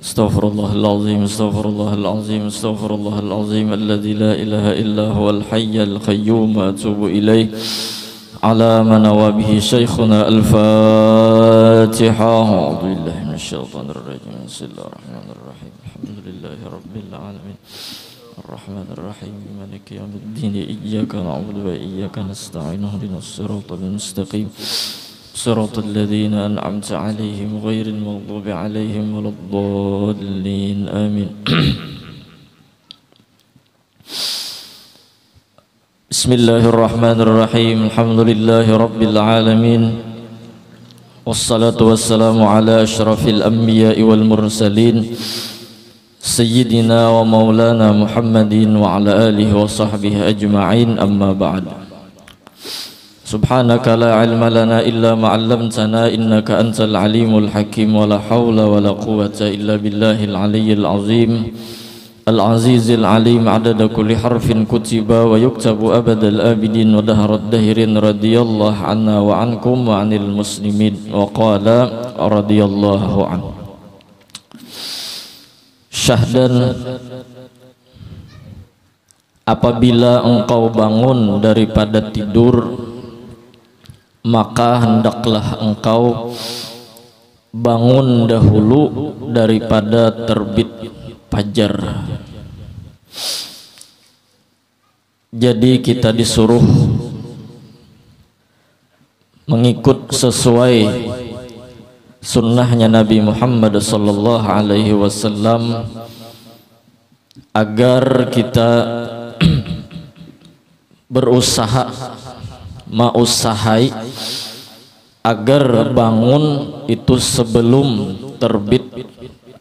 Astaghfirullahalazim, astaghfirullahalazim, astaghfirullahalazim alladzi la ilaha illa huwal hayyul qayyum wa atubu ilaih. Ala man nawabihi syekhuna al-Fatihah. A'udzu billahi minasyaitonir rajim. Bismillahirrahmanirrahim. Alhamdulillahi rabbil alamin. Ar-Rahmanir Rahim. Maliki yaumiddin. Iyyaka na'budu wa iyyaka nasta'in. Ihdinas siratal mustaqim. صراط الذين أنعمت عليهم غير المغضوب عليهم ولا الضالين آمين. بسم الله الرحمن الرحيم. الحمد لله رب العالمين والصلاة والسلام على أشرف الأنبياء والمرسلين سيدنا ومولانا محمد وعلى آله وصحبه أجمعين. أما بعد. سبحانك لا علم لنا إلا ما علمتنا إنك أنت العليم الحكيم ولا حول ولا قوة إلا بالله العلي العظيم العزيز العليم عدد كل حرف كتب ويكتب أبد الآبدين ودهر الدهرين رضي الله عنا وعنكم وعن المسلمين. وقال رضي الله عنه syahdan, apabila engkau bangun daripada tidur, maka hendaklah engkau bangun dahulu daripada terbit fajar. Jadi kita disuruh mengikut sesuai sunnahnya Nabi Muhammad sallallahu alaihi wasallam agar kita berusaha mausahai agar bangun itu sebelum terbit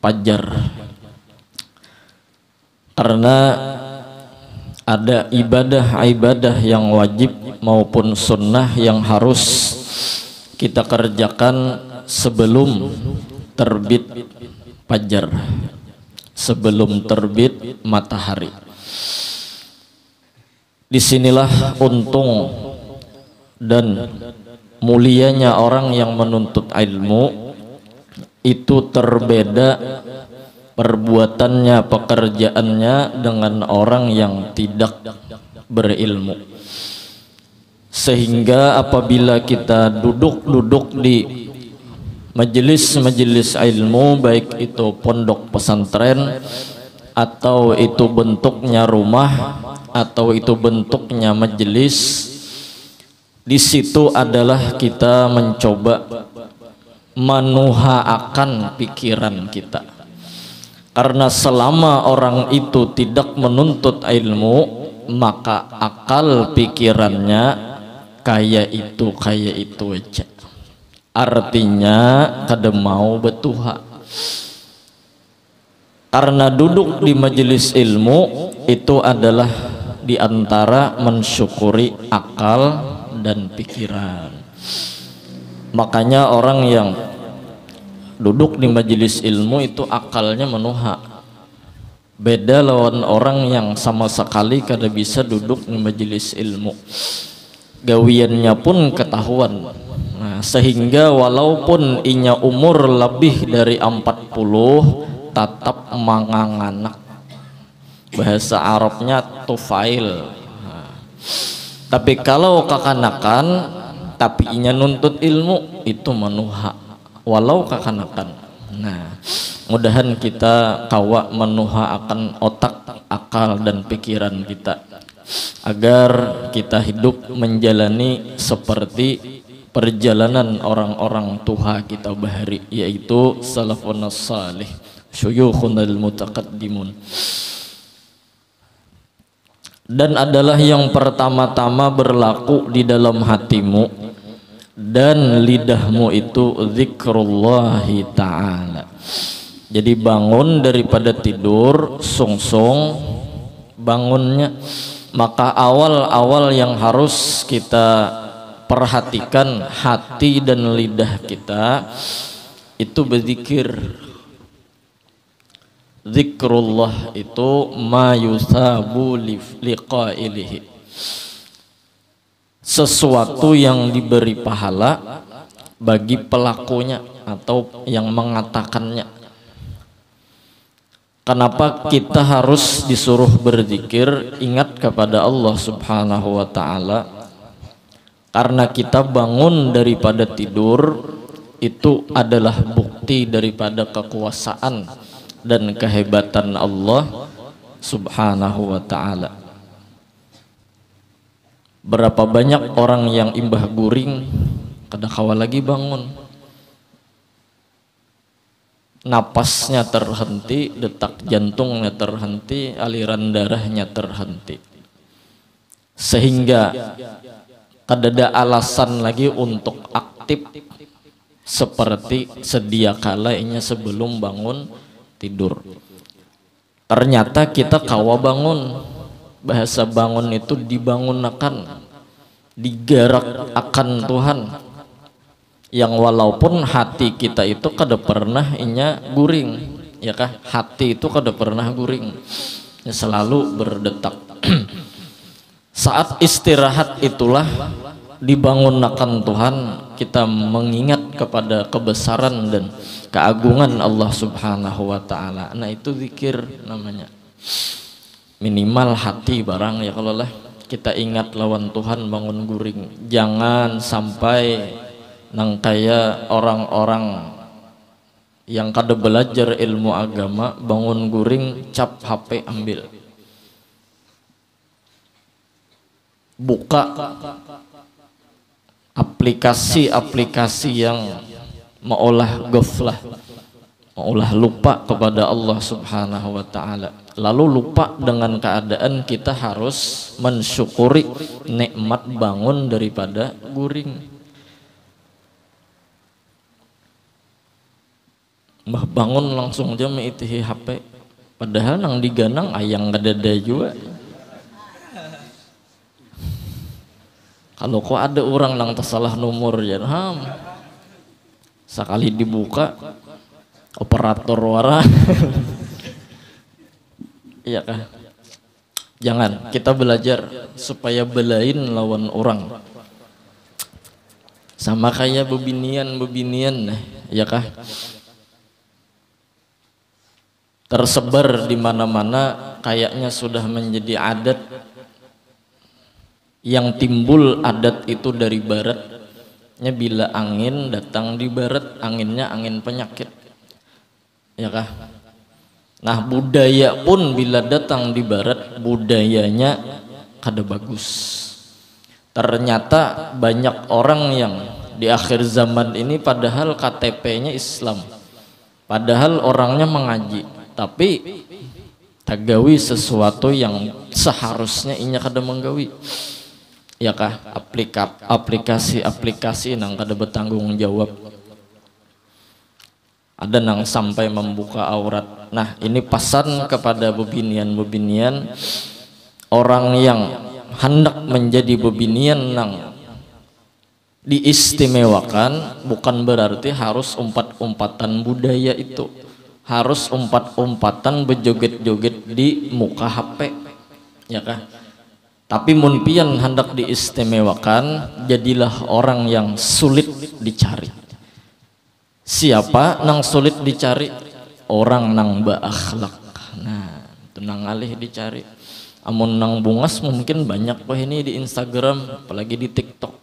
fajar, karena ada ibadah-ibadah yang wajib maupun sunnah yang harus kita kerjakan sebelum terbit fajar, sebelum terbit matahari. Disinilah untung dan mulianya orang yang menuntut ilmu, itu terbeda perbuatannya, pekerjaannya dengan orang yang tidak berilmu. Sehingga apabila kita duduk di majelis-majelis ilmu, baik itu pondok pesantren atau itu bentuknya rumah atau itu bentuknya majelis, di situ adalah kita mencoba menuhaakan pikiran kita. Karena selama orang itu tidak menuntut ilmu, maka akal pikirannya kayak itu aja. Artinya kada mau betuha. Karena duduk di majelis ilmu itu adalah diantara mensyukuri akal dan pikiran. Makanya orang yang duduk di majelis ilmu itu akalnya menuha. Beda lawan orang yang sama sekali kada bisa duduk di majelis ilmu, gawiannya pun ketahuan. Nah, sehingga walaupun inya umur lebih dari 40 tetap manganganak. Bahasa Arabnya tufail. Tapi kalau kekanakan tapi inya nuntut ilmu, itu menuha walau kekanakan. Nah, mudahan kita kawa menuha akan otak, akal dan pikiran kita agar kita hidup menjalani seperti perjalanan orang-orang tuha kita bahari, yaitu salafun salih, syuyukhunal mutaqaddimun. Dan adalah yang pertama-tama berlaku di dalam hatimu dan lidahmu itu zikrullahi ta'ala. Jadi bangun daripada tidur, sungsung bangunnya, maka awal-awal yang harus kita perhatikan hati dan lidah kita itu berzikir. Zikrullah itu ma yusabu liqailihi, sesuatu yang diberi pahala bagi pelakunya atau yang mengatakannya. Kenapa kita harus disuruh berzikir, ingat kepada Allah Subhanahu wa taala? Karena kita bangun daripada tidur itu adalah bukti daripada kekuasaan dan kehebatan Allah Subhanahu wa taala. Berapa banyak orang yang imbah guring kada kawa lagi bangun, napasnya terhenti, detak jantungnya terhenti, aliran darahnya terhenti, sehingga kada ada alasan lagi untuk aktif seperti sedia kalanya sebelum bangun tidur. Ternyata kita kawa bangun. Bahasa bangun itu dibangunkan, digerak akan Tuhan, yang walaupun hati kita itu kada pernah inya guring, ya kah? Hati itu kada pernah guring, ya selalu berdetak. Saat istirahat itulah dibangunkan Tuhan, kita mengingat kepada kebesaran dan keagungan Allah Subhanahu wa taala. Nah, itu zikir namanya. Minimal hati barang ya, kalau lah kita ingat lawan Tuhan bangun guring. Jangan sampai nang kaya orang-orang yang kada belajar ilmu agama bangun guring cap HP ambil, buka aplikasi-aplikasi yang maulah ghaflah, maulah lupa kepada Allah Subhanahu wa taala. Lalu lupa dengan keadaan kita harus mensyukuri nikmat bangun daripada guring. Mbah bangun langsung aja meitihi HP, padahal nang diganang ayang kadada juga. Kalau kok ada orang nang tersalah nomor ya, sekali dibuka operator wara. Iya kah? Jangan, kita belajar supaya belain lawan orang. Sama kayak bebinian, ya kah? Tersebar di mana-mana, kayaknya sudah menjadi adat. Yang timbul adat itu dari baratnya, bila angin datang di barat, anginnya angin penyakit, ya kah? Nah, budaya pun bila datang di barat, budayanya kada bagus. Ternyata banyak orang yang di akhir zaman ini padahal KTP-nya Islam, padahal orangnya mengaji, tapi tagawi sesuatu yang seharusnya inya kada menggawi, ya kah? Aplikasi-aplikasi nang kada bertanggung jawab, ada nang sampai membuka aurat. Nah, ini pesan kepada bebinian-bebinian, orang yang hendak menjadi bebinian nang diistimewakan, bukan berarti harus umpat-umpatan budaya itu, harus umpat-umpatan bejoget-joget di muka HP, ya kah? Tapi mun pian hendak diistimewakan, jadilah orang yang sulit dicari. Siapa nang sulit dicari? Orang nang berakhlak. Nah, itu nang alih dicari. Amun nang bungas mungkin banyak wah ini di Instagram, apalagi di TikTok,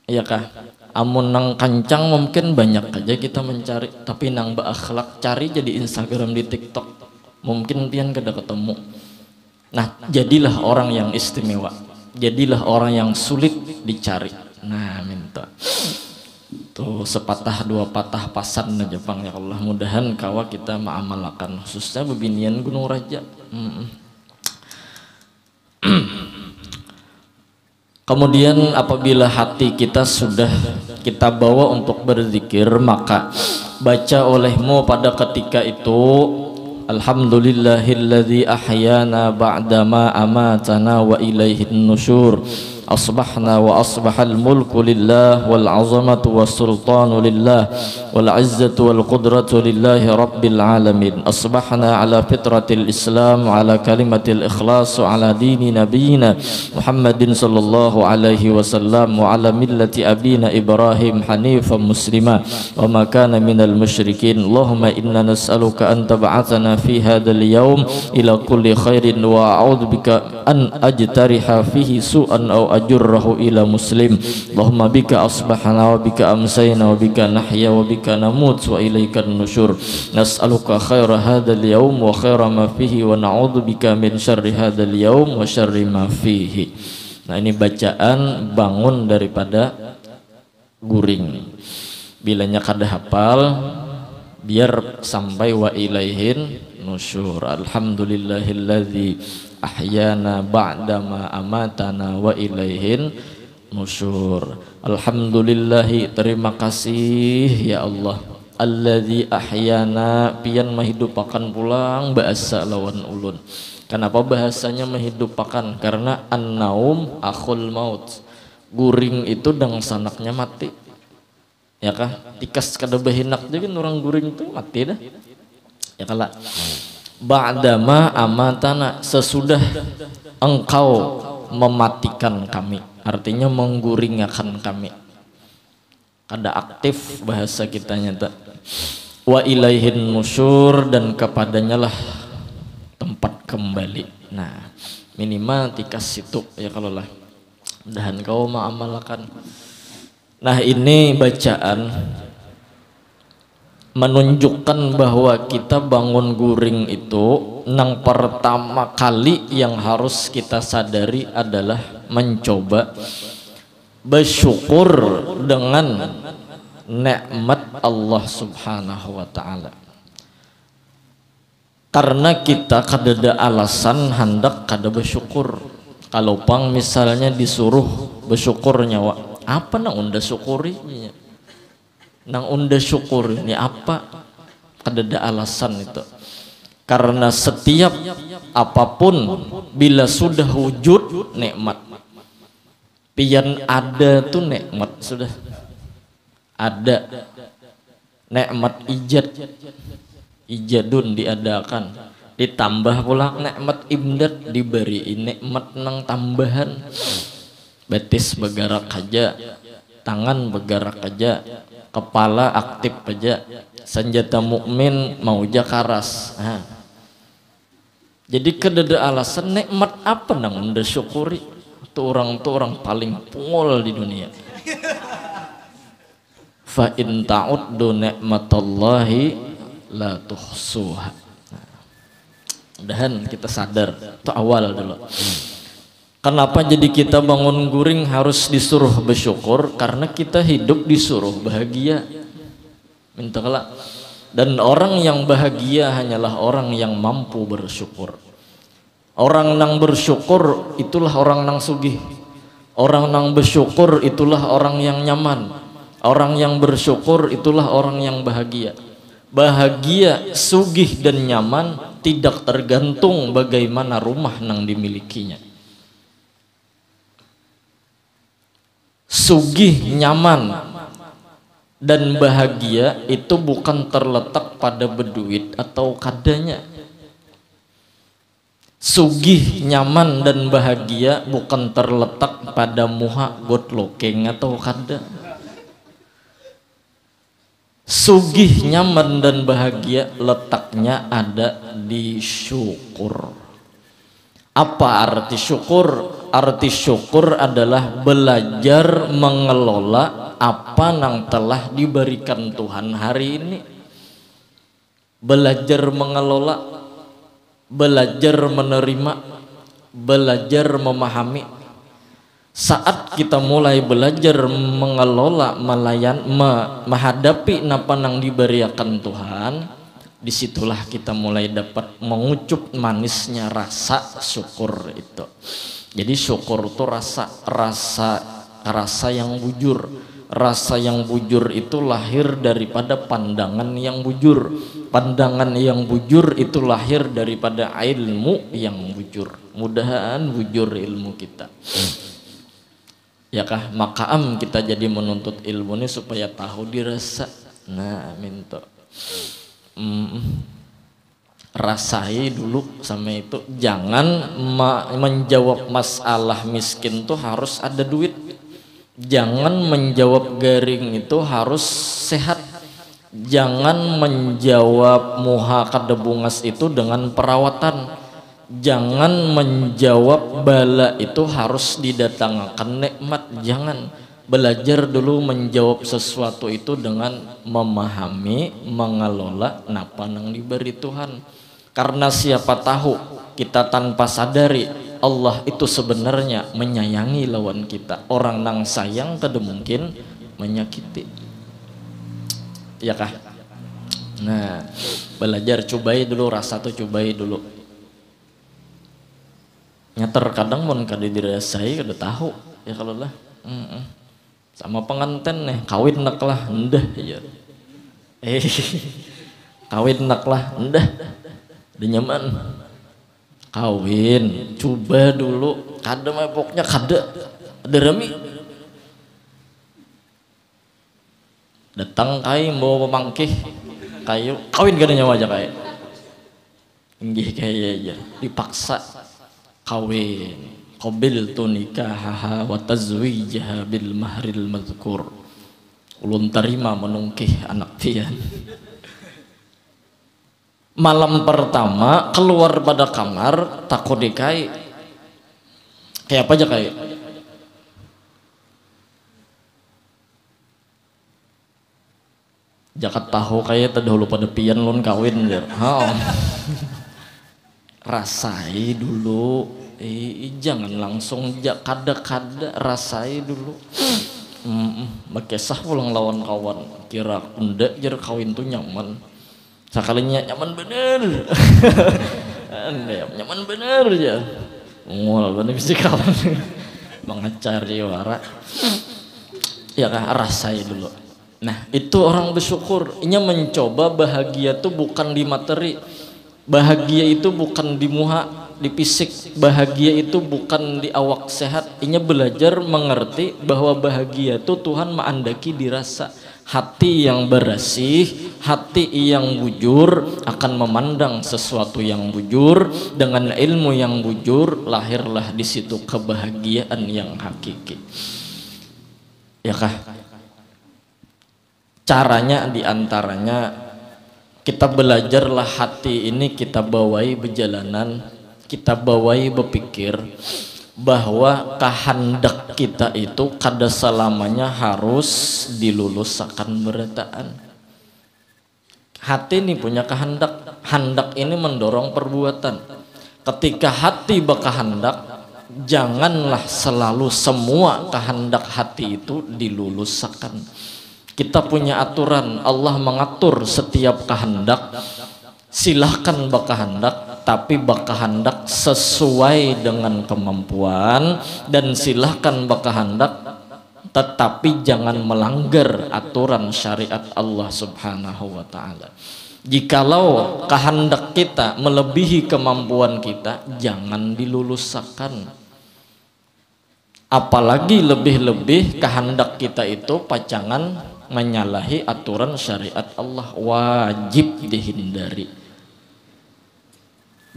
iya kah? Amun nang kancang mungkin banyak aja kita mencari, tapi nang berakhlak cari jadi Instagram di TikTok, mungkin pian kada ketemu. Nah, jadilah orang yang istimewa, jadilah orang yang sulit dicari. Nah, minta tuh sepatah dua patah pasan aja Bang, ya Allah, mudahan kawa kita mengamalkan, khususnya bebinian Gunung Raja. Kemudian apabila hati kita sudah kita bawa untuk berzikir, maka baca olehmu pada ketika itu, Alhamdulillahilladzi ahyana ba'dama amatana wa ilaihin nusyur. أصبحنا وأصبح الملك لله والعظمة والسلطان لله والعزة والقدرة لله رب العالمين. أصبحنا على فطرة الإسلام وعلى كلمة الإخلاص وعلى دين نبينا محمد صلى الله عليه وسلم وعلى ملة أبينا إبراهيم حنيفا مسلما وما كان من المشركين. اللهم إنا نسألك أن تبعثنا في هذا اليوم إلى كل خير وأعوذ بك أن أجترح فيه سوءا أو أجره إلى مسلم. اللهم بك أصبحنا وبك أمسينا وبك نحيا وبك نموت وإليك النشور. نسألك خير هذا اليوم وخير ما فيه ونعوذ بك من شر هذا اليوم وشر ما فيه. Nah, ini bacaan bangun daripada guring. Bilanya kada hafal biar sampai wa ilaihin nusyur. Alhamdulillahilladzi ahyana ba'dama amatana wa ilaihin nusyur. Alhamdulillahi, terima kasih ya Allah, alladzi ahyana pian menghidupakan pulang bahasa lawan ulun. Kenapa bahasanya menghidupakan? Karena an-naum akhul maut, guring itu dang sanaknya mati ya kah, tikas kada bahinak juga orang guring itu mati dah ya kala. Ba'dama amatana, sesudah engkau mematikan kami, artinya mengguringakan kami. Kada aktif bahasa kita nyata. Wa ilaihin nusyur, dan kepadanya lah tempat kembali. Nah, minimal tikas situ ya kalau lah. Dan kau mengamalkan. Nah, ini bacaan menunjukkan bahwa kita bangun guring itu nang pertama kali yang harus kita sadari adalah mencoba bersyukur dengan nikmat Allah Subhanahu wa ta'ala. Karena kita kada alasan hendak kada bersyukur. Kalau pang misalnya disuruh bersyukur nyawa, apa nang unda syukuri? Nang unda syukur ini apa? Kada alasan itu. Karena setiap apapun bila sudah wujud nikmat, pian ada tuh nikmat sudah ada. Nikmat ijadun diadakan, ditambah pula nikmat imdad, diberi nikmat nang tambahan. Betis bergerak aja, tangan bergerak aja, kepala aktif aja, senjata mukmin mau jakaras. Nah, jadi kedada alasan nikmat apa nang unda syukuri? Tuh orang paling pungol di dunia. Fa in ta'uddu ni'matallahi la tuhsuha. Mudahan kita sadar itu awal dulu. Kenapa jadi kita bangun guring harus disuruh bersyukur? Karena kita hidup disuruh bahagia. Minta kelak. Dan orang yang bahagia hanyalah orang yang mampu bersyukur. Orang nang bersyukur itulah orang nang sugih. Orang nang bersyukur itulah orang yang nyaman. Orang yang bersyukur itulah orang yang bahagia. Bahagia, sugih dan nyaman tidak tergantung bagaimana rumah nang dimilikinya. Sugih, nyaman dan bahagia itu bukan terletak pada berduit atau kadanya. Sugih, nyaman dan bahagia bukan terletak pada muha good looking atau kada. Sugih, nyaman dan bahagia letaknya ada di syukur. Apa arti syukur? Arti syukur adalah belajar mengelola apa yang telah diberikan Tuhan hari ini. Belajar mengelola, belajar menerima, belajar memahami. Saat kita mulai belajar mengelola, menghadapi apa yang diberikan Tuhan, disitulah kita mulai dapat mengucup manisnya rasa syukur itu. Jadi syukur itu rasa yang bujur. Rasa yang bujur itu lahir daripada pandangan yang bujur. Pandangan yang bujur itu lahir daripada ilmu yang bujur. Mudahan bujur ilmu kita. Ya kah, makaam kita jadi menuntut ilmu ini supaya tahu dirasa. Nah, minta rasai dulu sama itu. Jangan menjawab masalah miskin tuh harus ada duit. Jangan menjawab garing itu harus sehat. Jangan menjawab muha kadebungas itu dengan perawatan. Jangan menjawab bala itu harus didatangkan nikmat. Jangan. Belajar dulu menjawab sesuatu itu dengan memahami, mengelola napa nang diberi Tuhan. Karena siapa tahu kita tanpa sadari Allah itu sebenarnya menyayangi lawan kita. Orang nang sayang kada mungkin menyakiti. Ya kah? Nah, belajar cobai dulu rasa tuh, cobai dulu. Nyater kadang mun kada dirasai kada tahu ya kalau lah. Sama pengantin nih kawin nak lah endah ya. Kawin nak lah endah. Udah nyaman. Kawin, coba dulu. Kada mah pokoknya kada. Ada remi. Datang kai mau pemangkih kayu kawin kada nyawa aja kai. Nggih kaya aja dipaksa kawin. Qabiltu nikahaha wa tazwijaha bil mahril madhkur. Ulun terima menungkih anak tian. Malam pertama keluar pada kamar takut dikai. Kayak apa aja kai? Jakat tahu kayak terdahulu pada pian lun kawin ya. Rasai dulu. Jangan langsung kada-kada, rasai dulu. Makesah pulang lawan kawan. Kira enggak jar kawin tuh nyaman. Sekalinya nyaman bener. Nyaman bener ya. Ngol bener bisa kawan. Mengacari wara. Ya kah, rasai dulu. Nah, itu orang bersyukur. Inya mencoba bahagia tuh bukan di materi. Bahagia itu bukan di muha, di fisik. Bahagia itu bukan di awak sehat. Inya belajar mengerti bahwa bahagia itu Tuhan mengandaki dirasa. Hati yang bersih, hati yang bujur akan memandang sesuatu yang bujur. Dengan ilmu yang bujur lahirlah di situ kebahagiaan yang hakiki. Ya kah? Caranya diantaranya kita belajarlah hati ini kita bawai berjalanan, kita bawai berpikir bahwa kehendak kita itu kada selamanya harus diluluskan berataan. Hati ini punya kehendak, hendak ini mendorong perbuatan. Ketika hati berkehendak, janganlah selalu semua kehendak hati itu diluluskan. Kita punya aturan, Allah mengatur setiap kehendak. Silahkan berkehendak, tapi berkehendak sesuai dengan kemampuan. Dan silahkan berkehendak, tetapi jangan melanggar aturan syariat Allah subhanahu wa ta'ala. Jikalau kehendak kita melebihi kemampuan kita, jangan diluluskan. Apalagi lebih-lebih kehendak kita itu pacangan menyalahi aturan syariat Allah, wajib dihindari.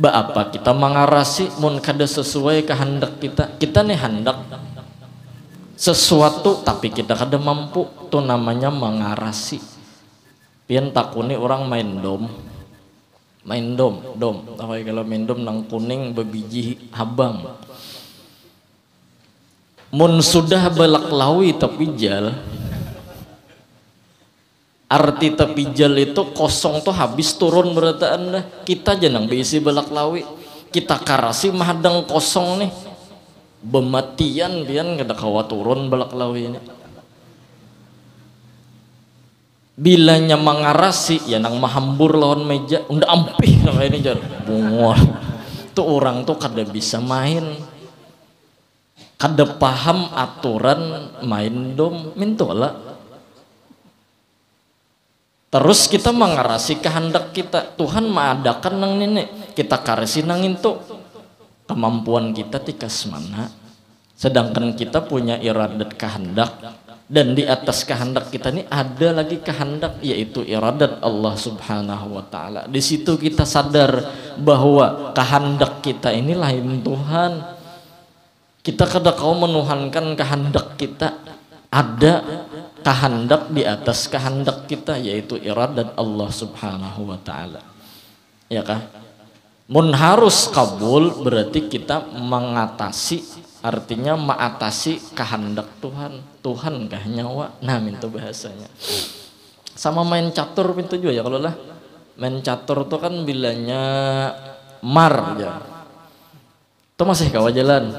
Apa kita mengarasi mun kada sesuai kehendak kita. Kita nih hendak sesuatu tapi kita kada mampu, itu namanya mengarasi. Pian takuni orang main dom. Tapi kalau main dom nang kuning bebiji habang. Mun sudah belaklawi tapi jal. Arti tepijal itu kosong tuh habis turun berataan dah. Kita jangan berisi belaklawi. Kita karasi mahadang kosong nih. Bematian pian kada kawa turun belaklawi ini. Bilanya mengarasi ya nang mahambur lawan meja. Unda ampih nama ini jar. Bungol. Tuh orang tuh kada bisa main. Kada paham aturan main dom mintola. Terus kita mengarasi kehendak kita. Tuhan mengadakan nang nenek kita karesi nang itu kemampuan kita tikas mana. Sedangkan kita punya iradat kehendak, dan di atas kehendak kita ini ada lagi kehendak, yaitu iradat Allah Subhanahu wa taala. Di situ kita sadar bahwa kehendak kita ini lain Tuhan. Kita kada kau menuhankan kehendak kita. Ada kehendak di atas kehendak kita, yaitu iradat Allah Subhanahu wa taala. Ya kah? Mun harus kabul berarti kita mengatasi, artinya mengatasi kehendak Tuhan. Tuhan kah nyawa? Nah, minta bahasanya. Sama main catur pintu juga ya, kalau lah main catur tuh kan bilanya mar ya. Itu masih kawa jalan.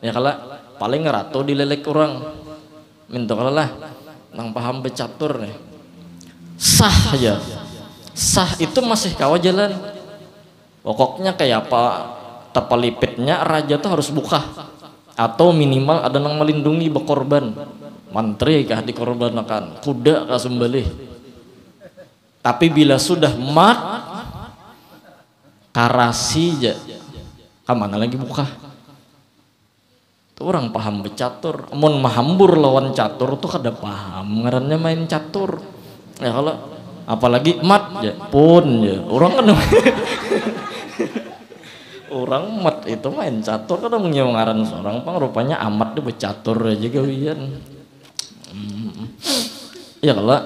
Ya kalau paling ratu dilelek orang. Minta kalau lah nang paham becatur nih. Sah ya. Sah itu masih kawa jalan. Pokoknya kayak apa? Tapalipitnya raja tuh harus buka, atau minimal ada yang melindungi bekorban. Mantri kah dikorbankan, kuda kah sembelih. Tapi bila sudah mat karasi aja, kemana lagi buka? Tuh orang paham becatur. Mun mahambur lawan catur tuh kada paham ngarannya main catur. Ya kalau apalagi mat ya pun ya orang kan orang mat itu main catur kan menyawaran seorang pang rupanya amat dia becatur aja gawian. Ya kalau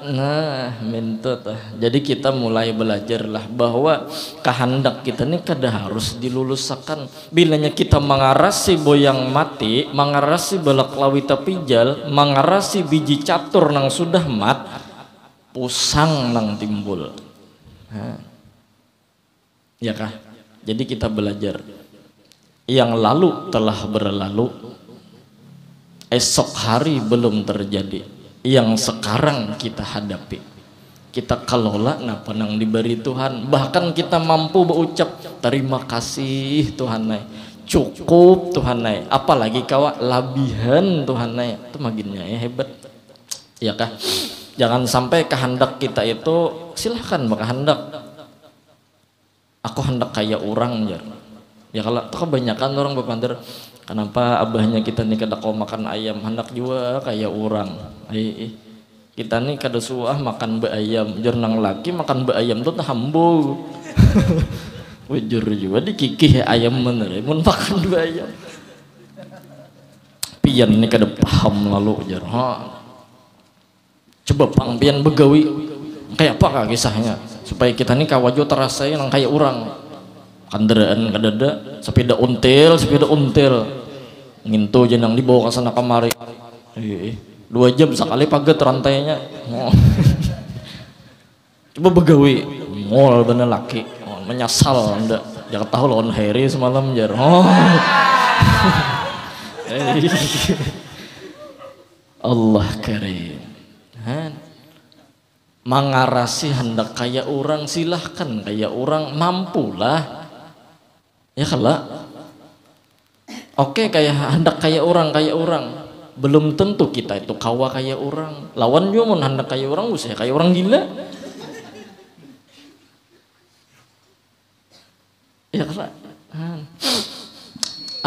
nah minta tah. Jadi kita mulai belajarlah bahwa kehendak kita ini kada harus dilulusakan. Bilanya kita mengarasi boyang mati, mengarasi balak lawita pijal, mengarasi biji catur nang sudah mat, pusang nang timbul. Nah. Ya kah? Jadi kita belajar yang lalu telah berlalu, esok hari belum terjadi, yang sekarang kita hadapi, kita kelola napa nang diberi Tuhan. Bahkan kita mampu berucap terima kasih Tuhan nai, cukup Tuhan nai, apalagi kawa labihan Tuhan nai, itu maginnya ya hebat. Ya kah? Jangan sampai kehendak kita itu silahkan berkehendak. Aku hendak kayak orang ya kalau kebanyakan orang berpandang kenapa abahnya kita nih kada kau makan ayam, hendak juga kayak orang. Kita nih kada suah makan be ayam, jernang laki makan be ayam tuh hambo. Wujur juga dikikih ayam bener, mun makan be ayam. Pian ini kada paham lalu jar. Coba pang pian begawi kayak apa kah kisahnya? Supaya kita nih kawajo terasa yang kayak orang. Kendaraan kadada, sepeda until ngintu jenang dibawa ke sana kemari. 2 jam sekali paget rantainya. Coba begawi mall bener laki menyesal ndak jangan tahu lawan Harry semalam jar. Allah karim. Mengarasi hendak kayak orang, silahkan kayak orang, mampulah ya kalau oke kayak hendak kayak orang belum tentu kita itu kawa kayak orang. Lawan juga mau hendak kayak orang usah kayak orang gila ya kalau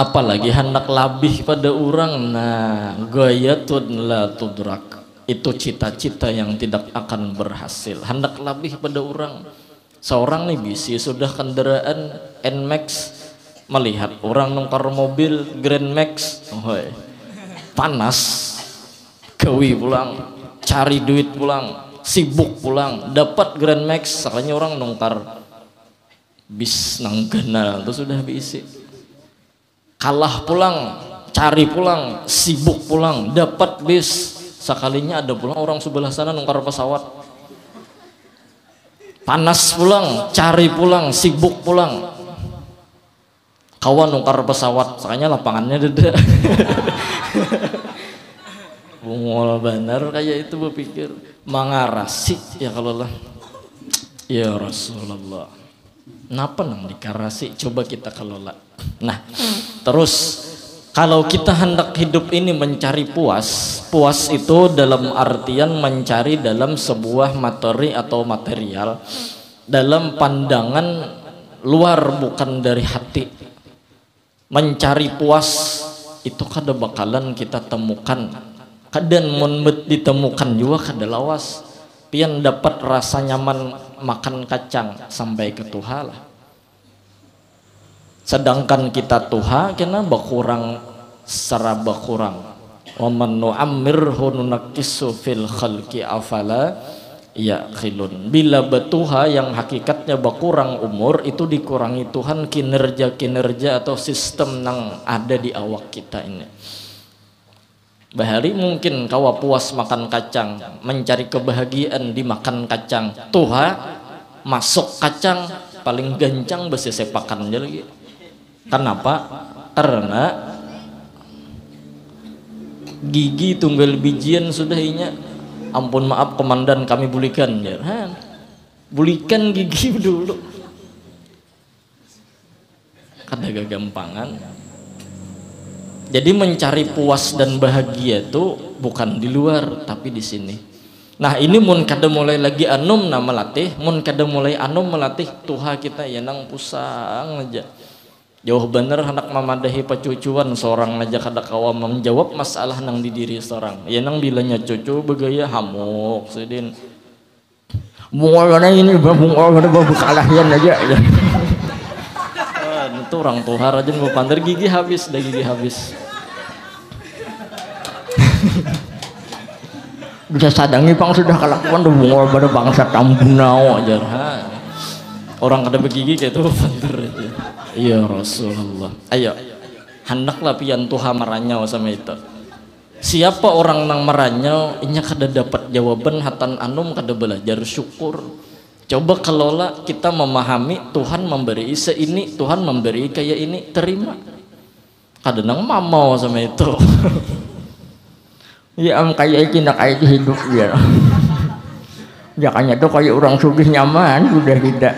apalagi hendak labih pada orang. Nah gayatun la tudrak, itu cita-cita yang tidak akan berhasil. Hendak lebih pada orang. Seorang nih bisi sudah kendaraan NMAX, melihat orang nongkar mobil Grand Max, panas, gawi pulang, cari duit pulang, sibuk pulang, dapat Grand Max, sakanya orang nongkar bis nanggana itu sudah bisi. Kalah pulang, cari pulang, sibuk pulang, dapat bis. Sekalinya ada pulang orang sebelah sana nongkar pesawat, panas pulang, cari pulang, sibuk pulang, kawan nongkar pesawat, makanya lapangannya deda. Bungol bener kayak itu berpikir mengarasi ya kalau lah ya Rasulullah. Kenapa nang dikarasi? Coba kita kelola. Nah terus kalau kita hendak hidup ini mencari puas itu dalam artian mencari dalam sebuah materi atau material, dalam pandangan luar bukan dari hati. Mencari puas itu kada bakalan kita temukan, kadan mun ditemukan juga kada lawas pian dapat rasa nyaman makan kacang sampai ke tuha lah. Sedangkan kita tuha kena bakurang seraba kurang. Wa man nu'ammirhu nunakkisu fil khalqi afala ya'qilun. Bila betuha yang hakikatnya berkurang umur itu dikurangi Tuhan kinerja-kinerja atau sistem yang ada di awak kita ini. Bahari mungkin kawa puas makan kacang, mencari kebahagiaan di makan kacang. Tuha masuk kacang paling gancang besi sepakan aja lagi. Kenapa? Karena gigi tunggal bijian sudah inya. Ampun maaf komandan kami bulikan ya. Bulikan gigi dulu. Kada gagampangan. Jadi mencari puas dan bahagia itu bukan di luar tapi di sini. Nah ini mun kada mulai lagi anum na melatih, mun kada mulai anum melatih tuha kita ya nang pusang aja. Jauh bener hendak memadahi pecucuan seorang aja kada kawa menjawab masalah nang di diri seorang. Ya nang bilanya cucu begaya hamuk sedin. Mungolana ini mungol kada babu kalahyan aja ya. Itu orang tuhar aja mau pandar gigi habis, dah gigi habis. Bisa sadangi pang sudah kelakuan tuh mungol pada bangsa tambunau aja. Orang kada begigi kayak itu pandar aja. Ya Rasulullah. Ayo, hendaklah pian tuha meranyau sama itu. Siapa orang nang meranyau, inya kada dapat jawaban hatan anum kada belajar syukur. Coba kelola kita memahami Tuhan memberi ini, Tuhan memberi kayak ini, terima. Kada nang mamau sama itu. Ya kayak iki nak kayak hidup ya. Jangannya tuh kayak orang sugih nyaman sudah tidak.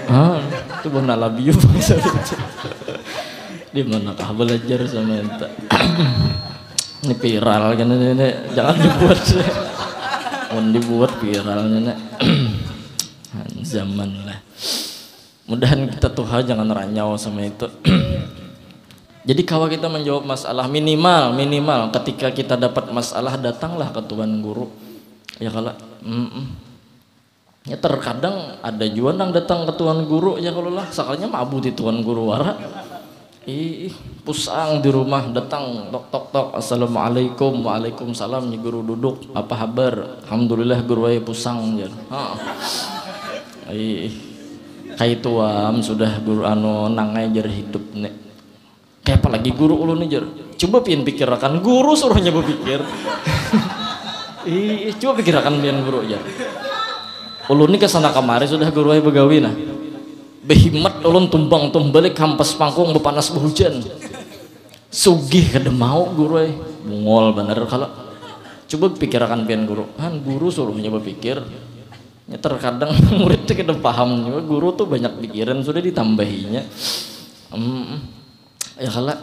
Itu benar labiu bangsa itu. Di manakah belajar sama ente? Ini viral kan ini, jangan dibuat. Mau dibuat viralnya nek. Zaman lah. Mudahan kita tuha jangan ranyau sama itu. Jadi kalau kita menjawab masalah minimal ketika kita dapat masalah datanglah ke tuan guru. Ya kalau ya terkadang ada juga nang datang ke tuan guru ya kalau lah sakalnya mabu di tuan guru wara. Pusang di rumah datang tok assalamualaikum waalaikumsalam ni guru duduk apa kabar alhamdulillah guru ay pusang jar. Kayak tuam sudah guru anu nangai jar hidup nek. Kayak apalagi guru ulun jar. Coba pian pikirkan guru suruhnya berpikir. Coba pikirkan pian guru jar. Ulun ini kesana kemari sudah guru ay begawi nah. Behimat ulun tumbang balik kampas pangkung bepanas behujan. Sugih kada mau guru ay. Mungol bener kalau. Coba pikirkan pian guru. Guru suruhnya berpikir. Ya terkadang murid itu kada paham juga guru tuh banyak pikiran sudah ditambahinya. Ya kalau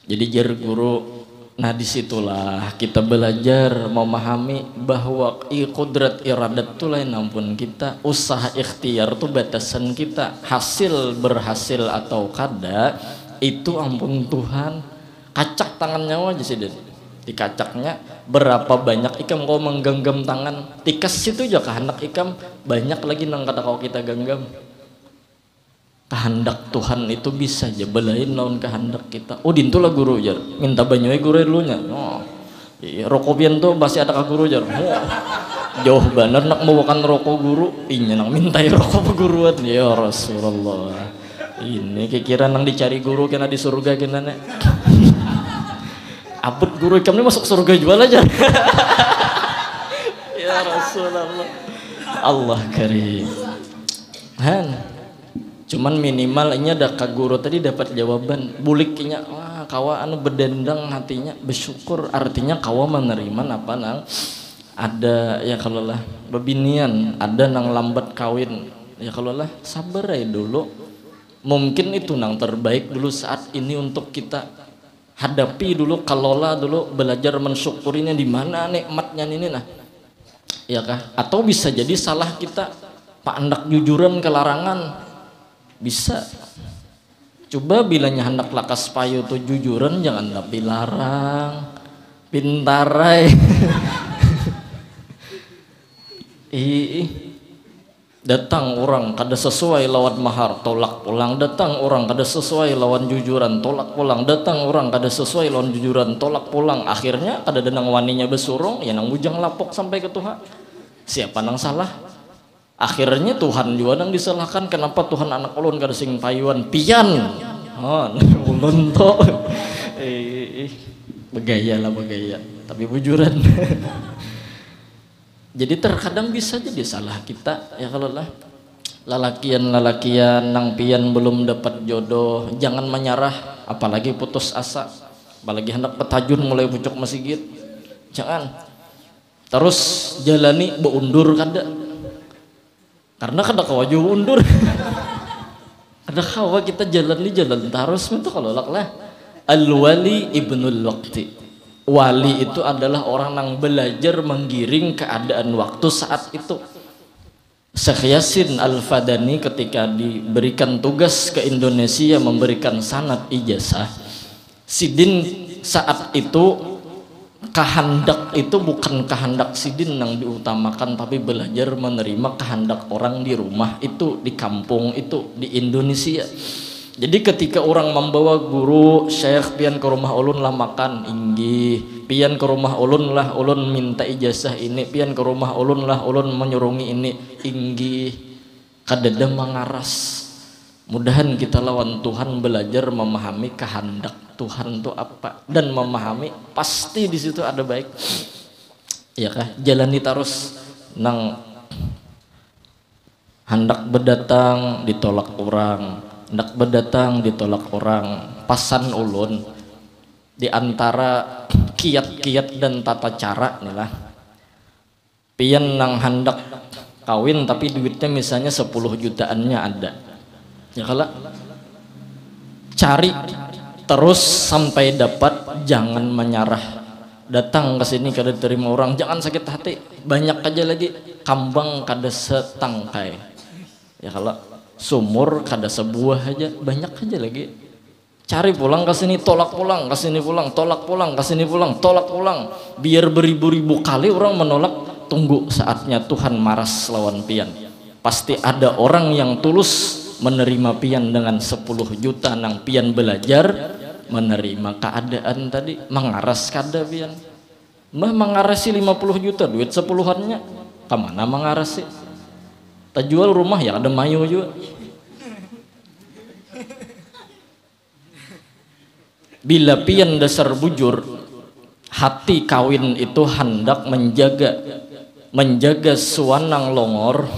jadi jar guru. Nah disitulah kita belajar memahami bahwa qudrat iradat itu lain ampun kita, usaha ikhtiar tuh batasan kita, hasil berhasil atau kada itu ampun Tuhan. Kacak tangan nyawa aja sih dikacaknya berapa banyak ikam kau menggenggam tangan tikas situ aja kehendak ikam banyak lagi nang kata kau kita genggam. Kehendak Tuhan itu bisa aja belain lawan kehendak kita. Oh dintulah guru jar minta banyuai guru dulunya. Rokok pian tuh masih ada ke guru jar. Jauh bener nak membawakan rokok guru inya nang mintai rokok peguruan ya Rasulullah. Ini kira nang dicari guru kena di surga kena nek. Abut guru ikam ini masuk surga jual aja. Ya Rasulullah. Allah karim. Cuman minimal ini ada kak guru tadi dapat jawaban buliknya kawa anu berdendang hatinya bersyukur artinya kawa menerima apa nang ada ya kalau lah bebinian ada nang lambat kawin ya kalau lah sabar aja dulu mungkin itu nang terbaik dulu saat ini untuk kita hadapi dulu kelola dulu belajar mensyukurinya di mana nikmatnya ini nah ya kah atau bisa jadi salah kita pak hendak jujuran ke larangan bisa Coba bilanya hendak lakas payu tuh jujuran jangan tapi larang pintarai. Datang orang kada sesuai lawan mahar tolak pulang, datang orang kada sesuai lawan jujuran tolak pulang, datang orang kada sesuai lawan jujuran tolak pulang, akhirnya kada denang waninya besurung ya nang bujang lapok sampai ke Tuhan. Siapa nang salah? Akhirnya Tuhan juga nang disalahkan. Kenapa Tuhan anak ulun kada sing payuan pian ulun to begaya lah begaya tapi bujuran. Jadi terkadang bisa jadi salah kita ya, kalau lah lalakian nang pian belum dapat jodoh jangan menyerah, apalagi putus asa, apalagi hendak petajun mulai pucuk masjid, jangan terus jalani beundur kada, karena kada kawaju undur. Kada kawa kita jalan terus itu kalau lah. Al-wali ibnul waqti, wali itu adalah orang yang belajar menggiring keadaan waktu saat itu. Syekh Yasin Al-Fadani ketika diberikan tugas ke Indonesia memberikan sanad ijazah, sidin saat itu kehendak itu bukan kehendak sidin yang diutamakan, tapi belajar menerima kehendak orang di rumah itu, di kampung itu, di Indonesia. Jadi ketika orang membawa guru syekh pian ke rumah ulun lah makan inggih, pian ke rumah ulun lah ulun minta ijazah ini, pian ke rumah ulun lah ulun menyurungi ini inggih, kadada mengaras. Mudahan kita lawan Tuhan belajar memahami kehendak Tuhan itu apa dan memahami pasti di situ ada baik. Ya kah? Jalani terus nang hendak berdatang ditolak orang, hendak berdatang ditolak orang. Pasan ulun di antara kiat-kiat dan tata cara nih lah. Pian nang hendak kawin tapi duitnya misalnya 10 jutaannya ada. Ya kalau cari terus sampai dapat, jangan menyerah. Datang ke sini kada terima orang, jangan sakit hati. Banyak aja lagi kambang kada setangkai. Ya kalau sumur kada sebuah aja, banyak aja lagi. Cari pulang ke sini, tolak pulang, ke sini pulang, tolak pulang, ke sini pulang, tolak pulang. Biar beribu-ribu kali orang menolak, tunggu saatnya Tuhan maras lawan pian. Pasti ada orang yang tulus menerima pian dengan 10 juta nang pian belajar menerima keadaan tadi, mengaras kada pian. Mah mengarasi 50 juta duit 10-annya kemana mengarasi? Tak jual rumah ya ada mayu juga. Bila pian dasar bujur, hati kawin itu hendak menjaga suanang longor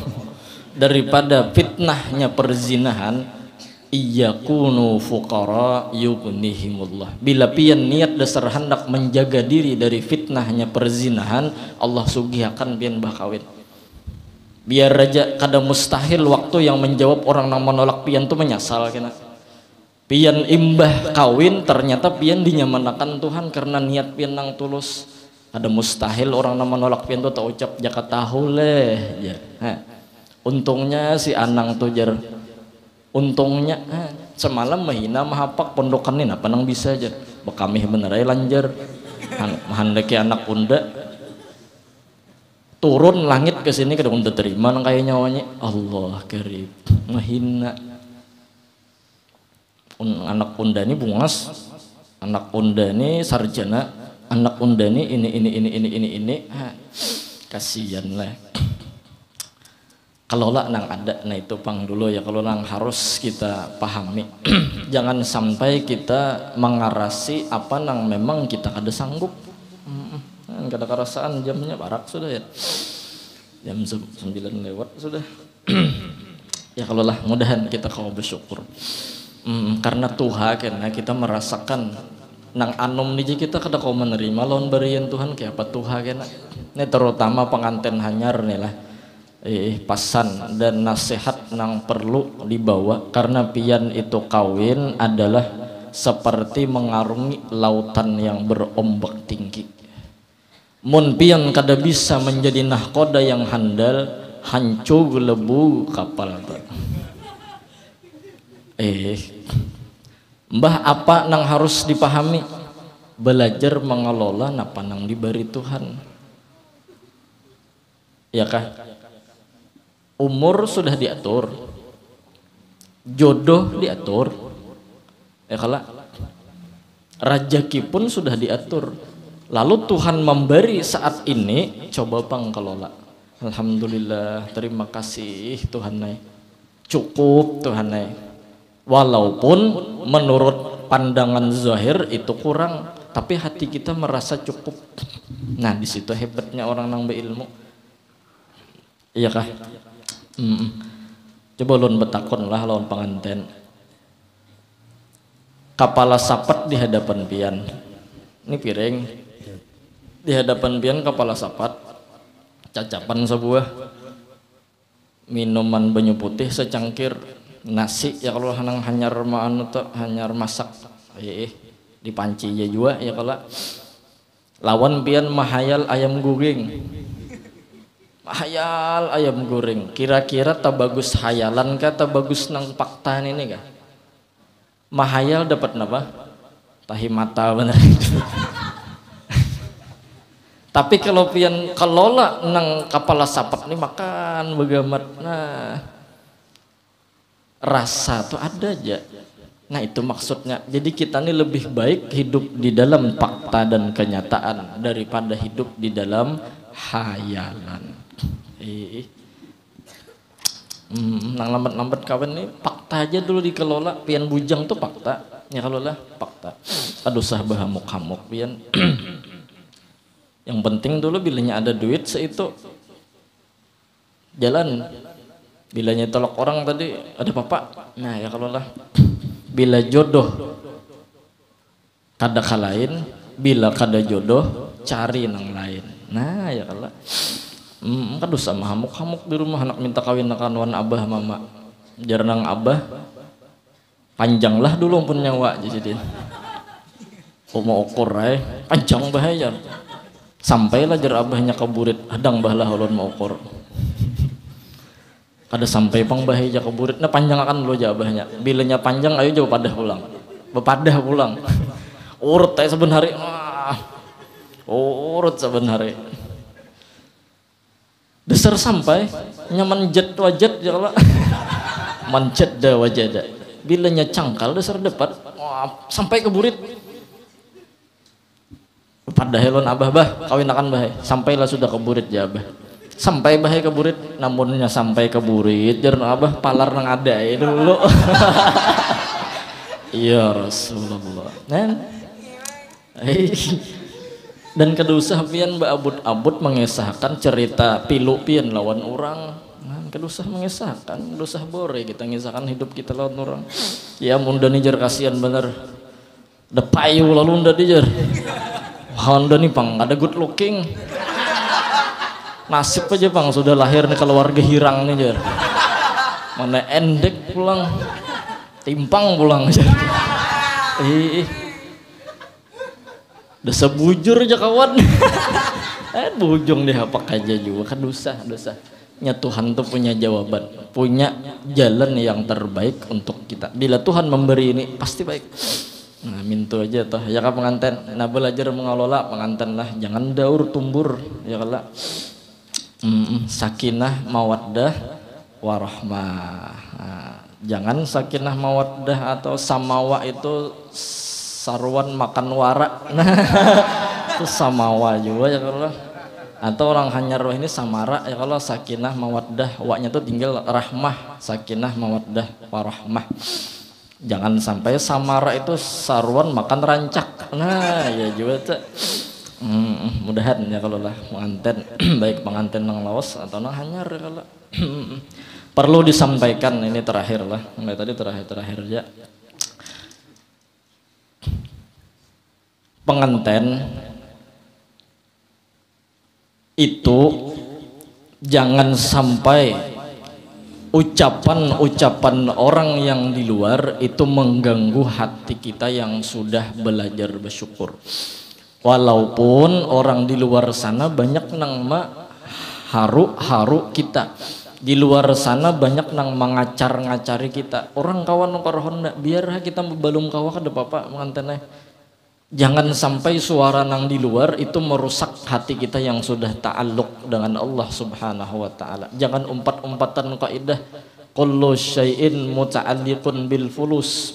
daripada fitnahnya perzinahan. Iyakunu fuqara yughnihimullah. Bila pian niat dasar hendak menjaga diri dari fitnahnya perzinahan, Allah sugihakan pian bah kawin. Biar raja kada mustahil waktu yang menjawab orang yang menolak pian tu menyesal kena. Pian imbah kawin ternyata pian dinyamanakan Tuhan karena niat pian nang tulus. Ada mustahil orang yang menolak pian tu tak ucap jaka tahu leh ya. Untungnya si Anang tuh jar, untungnya semalam mahina mahapak pondokan ini apa nang bisa aja bekamih bener ay lanjar handaki anak unda turun langit ke sini kada untuk terima nang kaya nyawanya. Allah karim mahina anak unda ini bungas, anak unda ini sarjana, anak unda ini kasihan lah. Kalau lah nang ada, nah itu pang dulu ya, kalau nang harus kita pahami. Jangan sampai kita mengarasi apa nang memang kita kada sanggup. Kada kerasaan jamnya barak sudah ya. Jam 9 lewat sudah. Ya kalau lah mudahan kita kau bersyukur. Karena Tuhan karena kita merasakan nang anom niji kita kada kau menerima lawan berian Tuhan kayak apa Tuhan kena. Ini terutama pengantin hanyar nih lah. Pasan dan nasihat nang perlu dibawa karena pian itu kawin adalah seperti mengarungi lautan yang berombak tinggi. Mun pian kada bisa menjadi nahkoda yang handal, hancur lebu kapal. Mbah apa nang harus dipahami? Belajar mengelola napa nang diberi Tuhan. Ya kah? Umur sudah diatur, jodoh diatur, ya kalah. Rezeki pun sudah diatur. Lalu Tuhan memberi saat ini, coba bang kelola. Alhamdulillah, terima kasih Tuhan. Cukup Tuhan. Walaupun menurut pandangan zahir itu kurang, tapi hati kita merasa cukup. Nah di situ hebatnya orang nang berilmu. Iya kah? Coba ulun betakon lah lawan pengantin. Kapala sapat di hadapan pian. Ini piring. Di hadapan pian kapala sapat. Cacapan sebuah. Minuman banyu putih secangkir. Nasi ya kalau hanang hanyar maan atau hanyar masak. Di panci ya juga ya kalau. Lawan pian mahayal ayam goreng. Hayal ayam goreng, kira-kira tak bagus hayalan kah, tak bagus nang fakta ini kah? Mahayal dapat apa? Tahi mata bener. Tapi kalau pian kelola nang kapala sapat ini makan begamat, nah rasa tuh ada aja. Nah itu maksudnya. Jadi kita ini lebih baik hidup di dalam fakta dan kenyataan daripada hidup di dalam hayalan. Nang lambat-lambat kawan nih fakta aja dulu dikelola. Pian bujang tuh fakta ya kalau lah fakta. Aduh sah bahamuk-hamuk pian. Yang penting dulu bilanya ada duit seitu jalan. Bilanya tolak orang tadi ada papa. Nah ya kalau lah bila jodoh kada kalain, bila kada jodoh cari nang lain. Nah ya kalau kan dosa hamuk-hamuk di rumah anak minta kawin wan abah mama jarang abah panjanglah dulu pun nyawa jadi mau ukur panjang bahaya sampailah jar abahnya keburit hadang bahlah ulun mau ukur kada sampai pang bahaya keburit nah panjang akan lo abahnya bilanya panjang ayo jauh padah pulang bepadah pulang urut saben hari urut saben hari dasar sampai nyaman jet wajat ya kalau manjat dah wajada bilanya cangkal dasar dapat sampai ke burit pada helon abah bah kawin akan bah sampailah sudah ke burit ya abah sampai bah ke burit namunnya sampai ke burit jarang abah palar nang ada dulu ya Rasulullah dan kedusah pian mbak abut-abut mengesahkan cerita pilu pian lawan orang kedusah mengesahkan kedusah bore kita mengesahkan hidup kita lawan orang ya munda nih jar kasihan bener depayu lalu unda jar Honda nih pang ada good looking nasib aja pang sudah lahir nih keluarga hirang nih jar mana endek pulang timpang pulang jar udah sebujur aja kawan bujung deh apa aja juga kan dosa nya Tuhan tuh punya jawaban punya jalan yang terbaik untuk kita bila Tuhan memberi ini pasti baik nah mintu aja toh ya kan pengantin nah belajar mengelola pengantin lah jangan daur tumbur ya kalau sakinah mawaddah warahmah nah, jangan sakinah mawaddah atau samawa itu sarwan makan warak nah itu samawa juga ya kalau atau orang hanya roh ini samara ya kalau sakinah mawaddah waknya tuh tinggal rahmah sakinah mawaddah warahmah jangan sampai samara itu sarwan makan rancak nah ya juga tuh mudahan ya kalau lah pengantin baik pengantin nang laos atau nang hanyar ya kalau perlu disampaikan ini terakhir lah mulai tadi terakhir ya pengantin itu jangan sampai ucapan-ucapan orang yang di luar itu mengganggu hati kita yang sudah belajar bersyukur walaupun orang di luar sana banyak nang haru kita Di luar sana banyak nang mengacar-ngacari kita. Orang kawan korhonda biar kita belum kawah ke bapak mengantennya. Jangan sampai suara nang di luar itu merusak hati kita yang sudah ta'alluq dengan Allah Subhanahu wa taala. Jangan umpat-umpatan kaidah kullu syai'in muta'alliqun bil fulus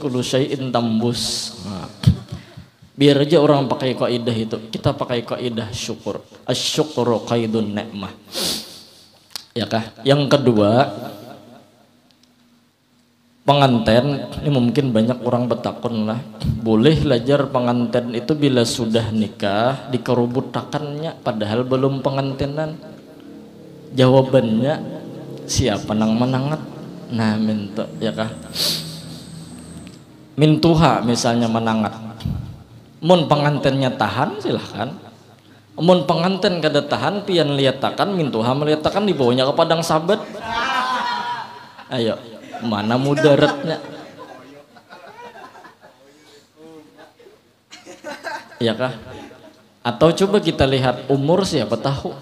kullu syai'in tambus. Nah, biar aja orang pakai kaidah itu. Kita pakai kaidah syukur. Asy-syukru qaidun ni'mah. Ya kah? Yang kedua, pengantin ini mungkin banyak orang bertakun lah. Boleh belajar pengantin itu bila sudah nikah dikerubutakannya padahal belum pengantinan. Jawabannya siapa nang menangat? Nah minta ya kah? Mintuha misalnya menangat. Mun pengantinnya tahan silahkan. Mun pengantin kada tahan pian liatakan mintuha meliatakan dibawanya ke padang sabat. Ayo, mana mudaratnya? Ya kah? Atau coba kita lihat umur siapa tahu.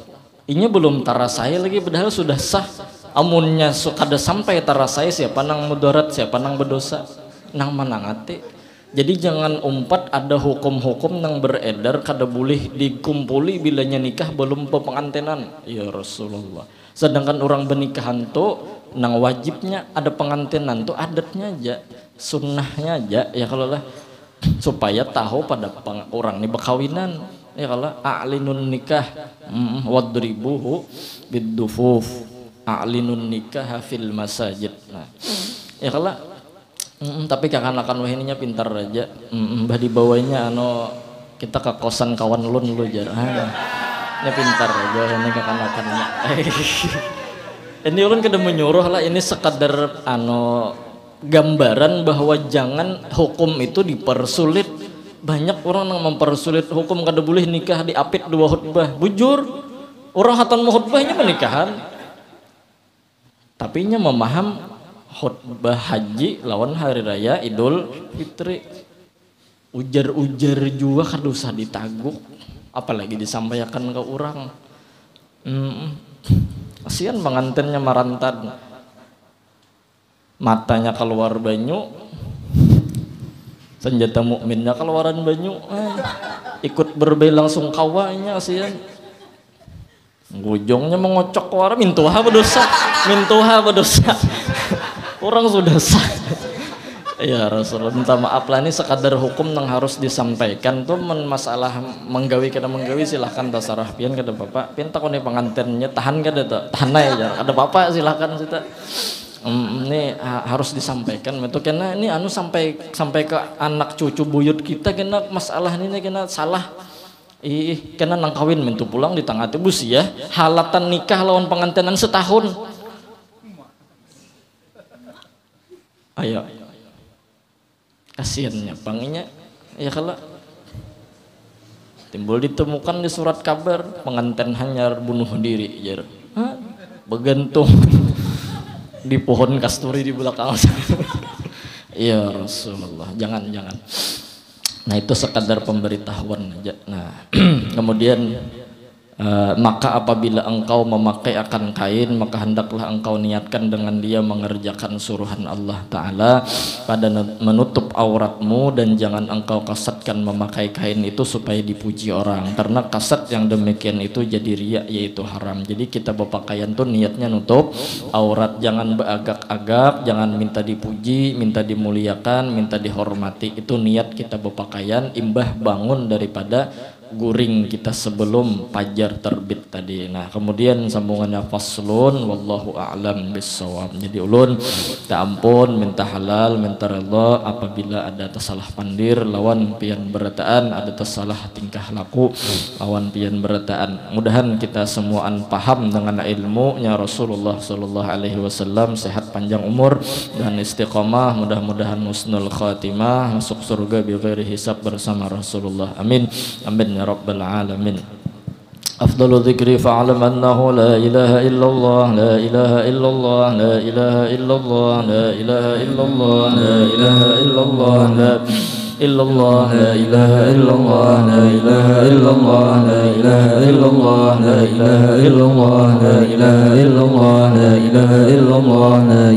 Ini belum tarasai lagi padahal sudah sah. Amunnya kada sampai tarasai siapa nang mudarat, siapa nang berdosa, nang manangati. Jadi jangan umpat ada hukum-hukum yang beredar kada boleh dikumpuli bilanya nikah belum pengantinan. Ya Rasulullah. Sedangkan orang bernikahan tuh nang wajibnya ada pengantinan tuh adatnya aja, sunnahnya aja ya kalau lah supaya tahu pada orang ini berkawinan ya kalau a'linun nikah wadribuhu biddufuf a'linun nikah fil masajid. Nah, ya kalau tapi kakak-kakak wahininya pintar aja. Bah dibawanya kita ke kosan kawan lun lu jar. Ini pintar aja ini kakak-kakaknya. Ini ulun kada menyuruh lah, ini sekadar gambaran bahwa jangan hukum itu dipersulit. Banyak orang yang mempersulit hukum kada boleh nikah diapit 2 khutbah. Bujur. Orang hatan khutbahnya menikahan. Tapi nya memaham khutbah haji lawan hari raya Idul Fitri. Ujar-ujar juga kada usah ditaguk, apalagi disampaikan ke orang. Kasihan pengantinnya marantan, matanya keluar banyu, senjata mukminnya keluaran banyu, ikut berbelai langsung kawanya kasihan. Gujongnya mengocok keluar mintuha berdosa, orang sudah sah. Ya Rasulullah minta maaf lah, ini sekadar hukum yang harus disampaikan tuh masalah menggawi kada menggawi silahkan tasarah pian kada bapak pian takone pengantinnya tahan kada tuh tahan aja ada bapak silahkan kita ini harus disampaikan itu karena ini sampai ke anak cucu buyut kita kena masalah ini kena salah kena nang kawin mentu pulang di tengah tebus ya halatan nikah lawan pengantinan setahun. Ayo kasihannya panginya ya kalau timbul ditemukan di surat kabar pengantin hanya bunuh diri jar begantung di pohon kasturi di belakang. Ya Rasulullah jangan nah itu sekadar pemberitahuan aja. Nah kemudian maka apabila engkau memakai akan kain maka hendaklah engkau niatkan dengan dia mengerjakan suruhan Allah Ta'ala pada menutup auratmu dan jangan engkau kasatkan memakai kain itu supaya dipuji orang karena kasat yang demikian itu jadi riya yaitu haram. Jadi kita berpakaian tuh niatnya nutup aurat, jangan beragak-agak, jangan minta dipuji, minta dimuliakan, minta dihormati. Itu niat kita berpakaian imbah bangun daripada guring kita sebelum fajar terbit tadi. Nah kemudian sambungannya faslun wallahu a'lam bissawab. Jadi ulun tak ampun minta halal minta redha apabila ada tersalah pandir lawan pian berataan, ada tersalah tingkah laku lawan pian berataan. Mudahan kita semuaan paham dengan ilmunya Rasulullah sallallahu alaihi wasallam, sehat panjang umur dan istiqamah, mudah-mudahan husnul khatimah, masuk surga bi ghairi hisab bersama Rasulullah. Amin amin ya rabbal alamin. Afdalu dzikri fa'lam annahu la ilaha illallah la ilaha illallah la ilaha illallah la ilaha illallah la ilaha illallah la illallah la ilaha illallah la ilaha إلا الله لا إله إلا الله لا إله إلا الله لا إله إلا الله لا إله إلا الله لا